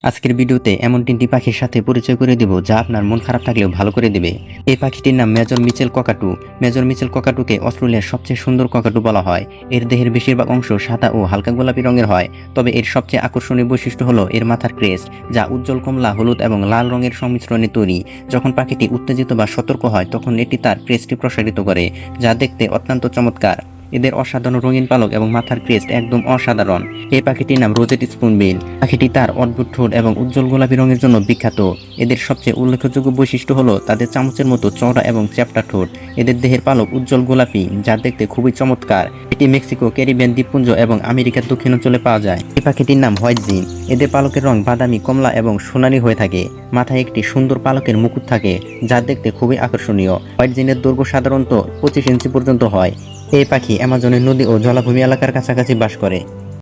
আজকের ভিডিওতে এমন তিনটি পাখির সাথে পরিচয় করে দেব যা আপনার মন খারাপ থাকলেও ভালো করে দেবে। এই পাখিটির নাম মেজর মিচেল ককাটু। মেজর মিচেল ককাটুকে অস্ট্রেলিয়ার সবচেয়ে সুন্দর ককাটু বলা হয়। এর দেহের বেশিরভাগ অংশ সাদা ও হালকা গোলাপি রঙের হয়, তবে এর সবচেয়ে আকর্ষণীয় বৈশিষ্ট্য হলো এর মাথার ক্রেস্ট, যা উজ্জ্বল কমলা, হলুদ এবং লাল রঙের সংমিশ্রণে তৈরি। যখন পাখিটি উত্তেজিত বা সতর্ক হয় তখন এটি তার ক্রেস্টটি প্রসারিত করে, যা দেখতে অত্যন্ত চমৎকার। এদের অসাধারণ রঙিন পালক এবং মাথার ক্রেস্ট একদম অসাধারণ। এই পাখিটির নাম রোজেট স্পুনবিল। পাখিটি তার অদ্ভুত ঠোঁট এবং উজ্জ্বল গোলাপি রঙের জন্য বিখ্যাত। এদের সবচেয়ে উল্লেখযোগ্য বৈশিষ্ট্য হলো তাদের চামচের মতো চওড়া এবং চ্যাপ্টা ঠোঁট। এদের দেহের পালক উজ্জ্বল গোলাপি, যা দেখতে খুবই চমৎকার। এটি মেক্সিকো, ক্যারিবিয়ান দ্বীপপুঞ্জ এবং আমেরিকার দক্ষিণাঞ্চলে পাওয়া যায়। এই পাখিটির নাম হোয়াইটজিন। এদের পালকের রং বাদামি, কমলা এবং সোনালী হয়ে থাকে। মাথায় একটি সুন্দর পালকের মুকুট থাকে, যা দেখতে খুবই আকর্ষণীয়। হোয়াইটজিনের দৈর্ঘ্য সাধারণত 25 ইঞ্চি পর্যন্ত হয়। এই পাখি অ্যামাজনের নদী ও জলাভূমি এলাকার কাছাকাছি বাস করে।